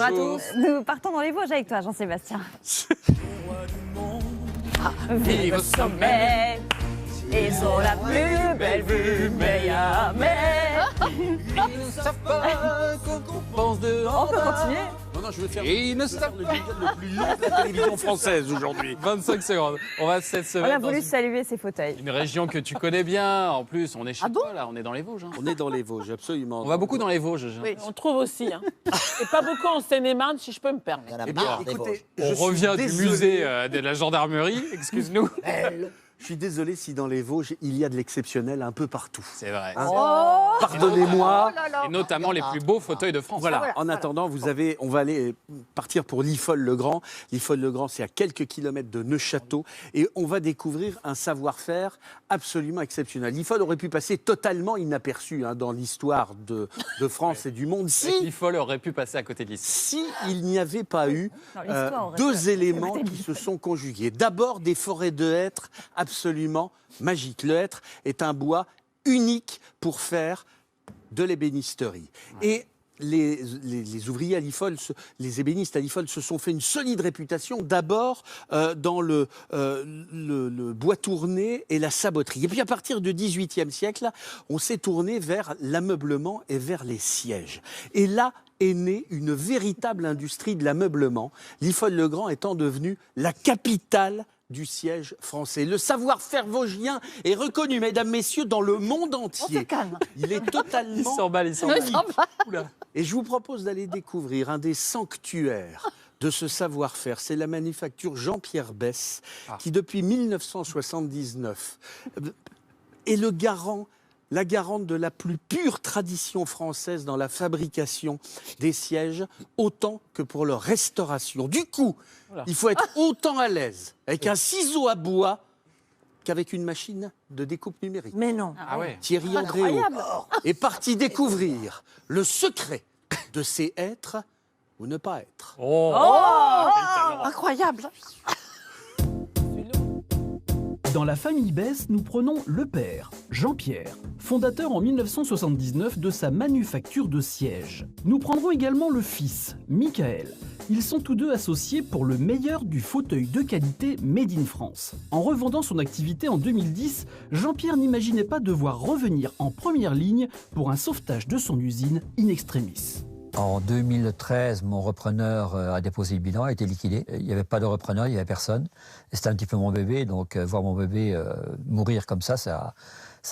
Bonjour à tous. Nous partons dans les Vosges avec toi, Jean-Sébastien. Vive au sommet, ils ont la plus belle vue, mais Ils ne savent pas qu'on pense de... On peut continuer. Non, je veux faire le plus long de la télévision française aujourd'hui. 25 secondes. On va cette On semaine a dans voulu saluer ces fauteuils. une région que tu connais bien. En plus, on est chez toi, là. On est dans les Vosges. Hein. On est dans les Vosges, absolument. On va beaucoup dans les Vosges. Jean. Oui, on trouve aussi. Hein. Et pas beaucoup en Seine-et-Marne, si je peux me permettre. Eh bien, écoutez, je On suis revient du désolé. musée de la gendarmerie. Excuse-nous. Je suis désolé si dans les Vosges, il y a de l'exceptionnel un peu partout. C'est vrai. Hein Oh Pardonnez-moi. Et notamment les plus beaux fauteuils de France. Voilà, en attendant, on va aller partir pour l'Ifol-le-Grand. L'Ifol-le-Grand, c'est à quelques kilomètres de Neufchâteau. Et on va découvrir un savoir-faire absolument exceptionnel. L'Ifol aurait pu passer totalement inaperçu dans l'histoire de France et du monde L'Ifol aurait pu passer à côté de l'ICI. si il n'y avait pas eu Non, l'histoire aurait deux pu- éléments qui se sont conjugués. D'abord, des forêts de hêtres absolument magiques. Le hêtre est un bois unique pour faire de l'ébénisterie. Et les ouvriers à l'Ifol, les ébénistes à l'Ifol se sont fait une solide réputation, d'abord dans le bois tourné et la saboterie. Et puis à partir du XVIIIe siècle, on s'est tourné vers l'ameublement et vers les sièges. Et là est née une véritable industrie de l'ameublement, l'Ifol-le-Grand étant devenu la capitale du siège français. Le savoir-faire vosgien est reconnu, mesdames, messieurs, dans le monde entier. calme. Il est Il totalement... s'emballe, il s'emballe. Oula. Et je vous propose d'aller découvrir un des sanctuaires de ce savoir-faire. C'est la manufacture Jean-Pierre Besse, qui depuis 1979 est la garante de la plus pure tradition française dans la fabrication des sièges, autant que pour leur restauration. Du coup, il faut être autant à l'aise avec un ciseau à bois qu'avec une machine de découpe numérique. Mais non. Ah ouais. Thierry Andréau est parti découvrir le secret de ces êtres ou ne pas être. Oh. Incroyable. Dans la famille Besse, nous prenons le père, Jean-Pierre, fondateur en 1979 de sa manufacture de sièges. Nous prendrons également le fils, Michael. Ils sont tous deux associés pour le meilleur du fauteuil de qualité Made in France. En revendant son activité en 2010, Jean-Pierre n'imaginait pas devoir revenir en première ligne pour un sauvetage de son usine in extremis. En 2013, mon repreneur a déposé le bilan, a été liquidé. Il n'y avait pas de repreneur, il n'y avait personne. Et c'était un petit peu mon bébé, donc voir mon bébé mourir comme ça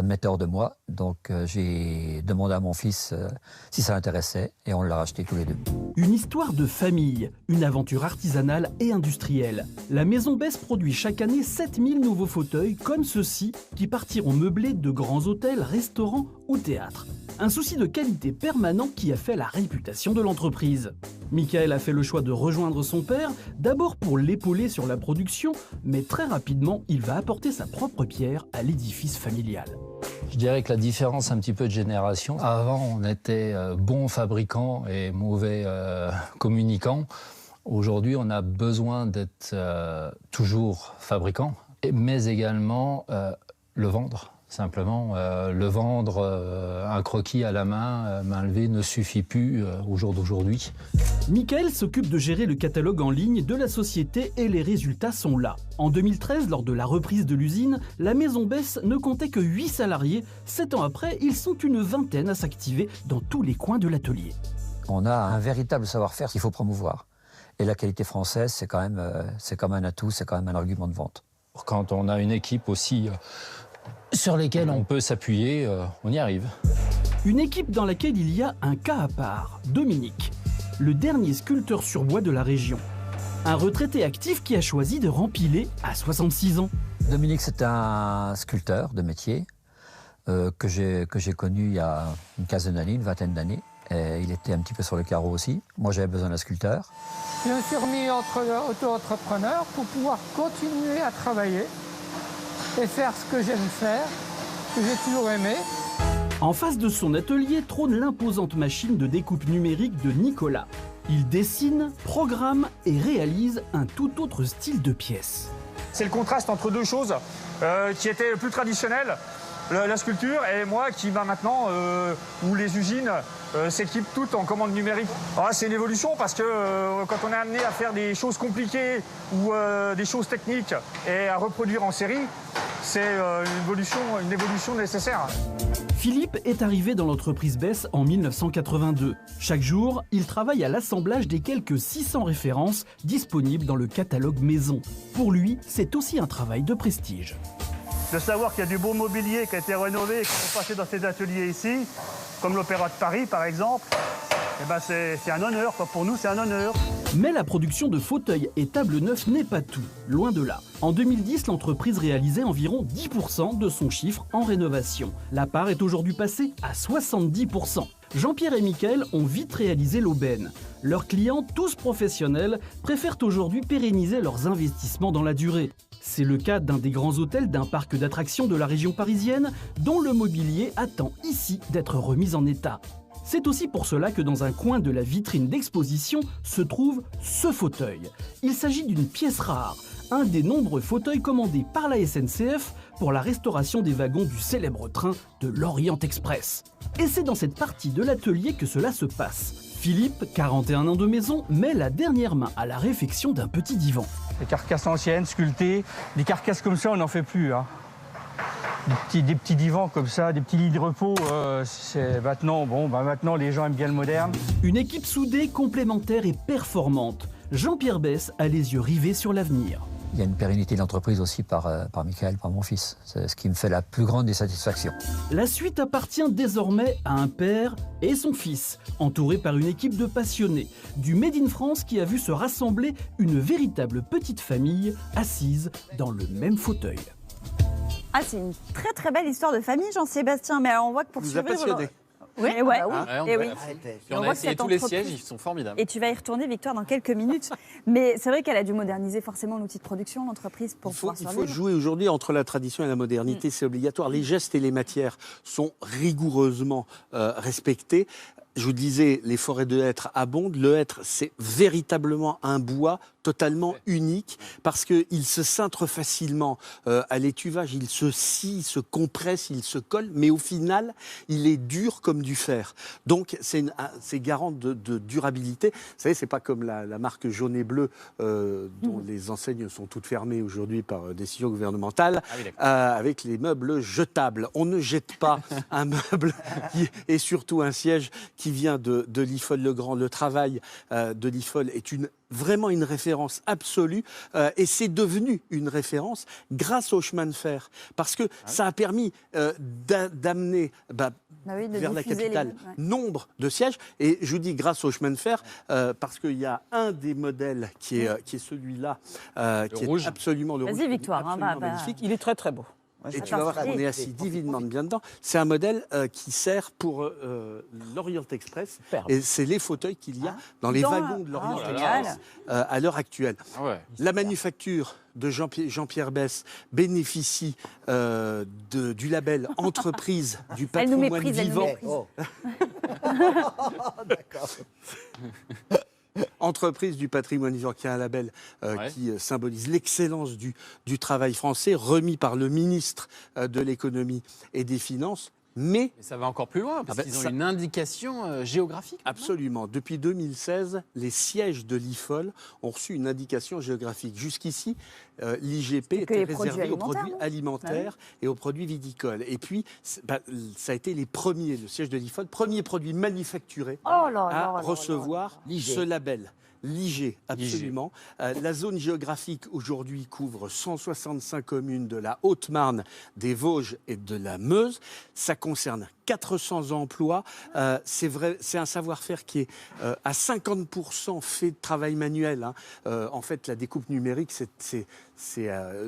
me mettait hors de moi. Donc j'ai demandé à mon fils si ça l'intéressait et on l'a racheté tous les deux. Une histoire de famille, une aventure artisanale et industrielle. La maison Besse produit chaque année 7000 nouveaux fauteuils comme ceux-ci qui partiront meublés de grands hôtels, restaurants ou théâtres. Un souci de qualité permanent qui a fait la réputation de l'entreprise. Michael a fait le choix de rejoindre son père, d'abord pour l'épauler sur la production, mais très rapidement, il va apporter sa propre pierre à l'édifice familial. Je dirais que la différence un petit peu de génération, avant on était bons fabricants et mauvais communicants. Aujourd'hui on a besoin d'être toujours fabricant, mais également le vendre. Simplement, le vendre, un croquis à la main, main levée, ne suffit plus au jour d'aujourd'hui. Michael s'occupe de gérer le catalogue en ligne de la société et les résultats sont là. En 2013, lors de la reprise de l'usine, la maison Besse ne comptait que 8 salariés. 7 ans après, ils sont une vingtaine à s'activer dans tous les coins de l'atelier. On a un véritable savoir-faire qu'il faut promouvoir. Et la qualité française, c'est quand même un atout, c'est quand même un argument de vente. Quand on a une équipe aussi sur lesquelles on peut s'appuyer, on y arrive. Une équipe dans laquelle il y a un cas à part, Dominique, le dernier sculpteur sur bois de la région. Un retraité actif qui a choisi de rempiler à 66 ans. Dominique, c'est un sculpteur de métier que j'ai connu il y a une quinzaine d'années, une vingtaine d'années. Et il était un petit peu sur le carreau aussi. Moi, j'avais besoin d'un sculpteur. Je me suis remis auto-entrepreneur pour pouvoir continuer à travailler et faire ce que j'aime faire, que j'ai toujours aimé. En face de son atelier trône l'imposante machine de découpe numérique de Nicolas. Il dessine, programme et réalise un tout autre style de pièce. C'est le contraste entre deux choses qui étaient plus traditionnelles la sculpture et moi qui va maintenant, où les usines s'équipent toutes en commande numérique. C'est une évolution parce que quand on est amené à faire des choses compliquées ou des choses techniques et à reproduire en série, c'est une évolution nécessaire. Philippe est arrivé dans l'entreprise Bess en 1982. Chaque jour, il travaille à l'assemblage des quelques 600 références disponibles dans le catalogue maison. Pour lui, c'est aussi un travail de prestige. De savoir qu'il y a du beau mobilier qui a été rénové et qui sont passés dans ces ateliers ici, comme l'Opéra de Paris par exemple, eh ben c'est un honneur. Pour nous, c'est un honneur. Mais la production de fauteuils et tables neufs n'est pas tout, loin de là. En 2010, l'entreprise réalisait environ 10% de son chiffre en rénovation. La part est aujourd'hui passée à 70%. Jean-Pierre et Mickaël ont vite réalisé l'aubaine. Leurs clients, tous professionnels, préfèrent aujourd'hui pérenniser leurs investissements dans la durée. C'est le cas d'un des grands hôtels d'un parc d'attractions de la région parisienne, dont le mobilier attend ici d'être remis en état. C'est aussi pour cela que dans un coin de la vitrine d'exposition se trouve ce fauteuil. Il s'agit d'une pièce rare, un des nombreux fauteuils commandés par la SNCF pour la restauration des wagons du célèbre train de l'Orient Express. Et c'est dans cette partie de l'atelier que cela se passe. Philippe, 41 ans de maison, met la dernière main à la réfection d'un petit divan. Des carcasses anciennes, sculptées, des carcasses comme ça, on n'en fait plus. Des petits divans comme ça, des petits lits de repos, maintenant les gens aiment bien le moderne. Une équipe soudée, complémentaire et performante. Jean-Pierre Bess a les yeux rivés sur l'avenir. Il y a une pérennité de l'entreprise aussi par Mickaël, par mon fils. C'est ce qui me fait la plus grande des satisfactions. La suite appartient désormais à un père et son fils, entourés par une équipe de passionnés. Du Made in France qui a vu se rassembler une véritable petite famille assise dans le même fauteuil. Ah, c'est une très très belle histoire de famille, Jean-Sébastien, mais on voit que pour Vous a passionné. Oui, on oui. on a essayé tous les sièges, ils sont formidables. Et tu vas y retourner, Victoire, dans quelques minutes. Mais c'est vrai qu'elle a dû moderniser forcément l'outil de production, l'entreprise, pour pouvoir survivre. Il faut jouer aujourd'hui entre la tradition et la modernité, c'est obligatoire. Les gestes et les matières sont rigoureusement respectés. Je vous disais, les forêts de hêtre abondent. Le hêtre, c'est véritablement un bois totalement unique parce qu'il se cintre facilement à l'étuvage, il se scie, il se compresse, il se colle, mais au final, il est dur comme du fer. Donc, c'est garant de durabilité. Vous savez, c'est pas comme la marque jaune et bleu dont les enseignes sont toutes fermées aujourd'hui par décision gouvernementale, avec les meubles jetables. On ne jette pas un meuble et surtout un siège qui vient de l'Ifol-le-Grand. Le travail de l'Ifol est vraiment une référence absolue et c'est devenu une référence grâce au chemin de fer parce que ça a permis d'amener vers la capitale nombre de sièges et je vous dis grâce au chemin de fer parce qu'il y a un des modèles qui est celui-là qui rouge. Est absolument le rouge. Vas-y, Victoire, absolument magnifique. Il est très très beau. Et tu vas voir qu'on est assis divinement bien dedans. C'est un modèle qui sert pour l'Orient Express. Superbe. Et c'est les fauteuils qu'il y a dans les wagons de l'Orient Express à l'heure actuelle. La manufacture de Jean-Pierre Bess bénéficie du label Entreprise du patrimoine vivant. D'accord. Entreprise du patrimoine vivant, qui est un label qui symbolise l'excellence du travail français, remis par le ministre de l'économie et des finances. Mais ça va encore plus loin, parce qu'ils ont une indication géographique. Absolument. Depuis 2016, les sièges de l'IFOL ont reçu une indication géographique. Jusqu'ici, l'IGP était réservé aux produits alimentaires et aux produits viticoles. Et puis, ça a été les premiers, le siège de l'IFOL, premier produit manufacturé à recevoir ce label. L'IG, absolument. La zone géographique aujourd'hui couvre 165 communes de la Haute-Marne, des Vosges et de la Meuse. Ça concerne 400 emplois. C'est vrai, c'est un savoir-faire qui est à 50% fait de travail manuel. En fait, la découpe numérique, c'est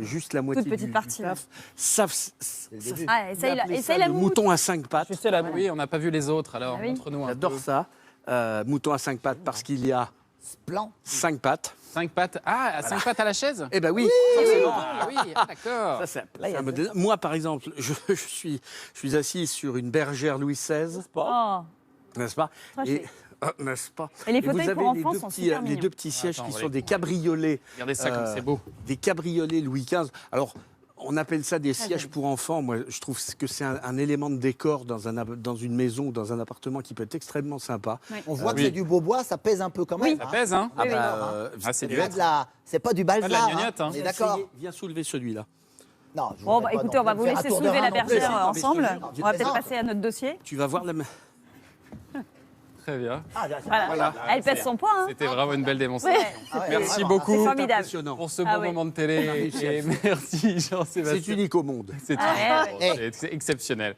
juste la moitié toute petite partie. Essaye le mouton à 5 pattes. Oui, on n'a pas vu les autres, alors montre-nous un peu. J'adore ça. Mouton à 5 pattes parce qu'il y a 5 pattes. 5 pattes. Ah, 5 pattes à la chaise? Eh ben oui. D'accord. Moi, par exemple, je suis assis sur une bergère Louis XVI. N'est-ce pas? N'est-ce pas? Et les fauteuils pour enfants sont super les deux petits sièges qui sont des cabriolets. Regardez ça comme c'est beau. Des cabriolets Louis XV. Alors, On appelle ça des sièges pour enfants. Moi, je trouve que c'est un élément de décor dans une maison ou dans un appartement qui peut être extrêmement sympa. On voit que c'est du beau bois, ça pèse un peu quand même. Ça pèse, hein. C'est pas du balsa. Pas de la gnognotte, hein. On est d'accord. Viens soulever celui-là. Non, Bon, bah, écoutez, on va vous laisser soulever la bergère ensemble. On va peut-être passer à notre dossier. Tu vas voir la... Très bien. Voilà. Elle pèse son poids. Hein. C'était vraiment une belle démonstration. Merci C'est beaucoup formidable. pour ce bon moment de télé. Et merci Jean-Sébastien. C'est unique au monde. C'est exceptionnel.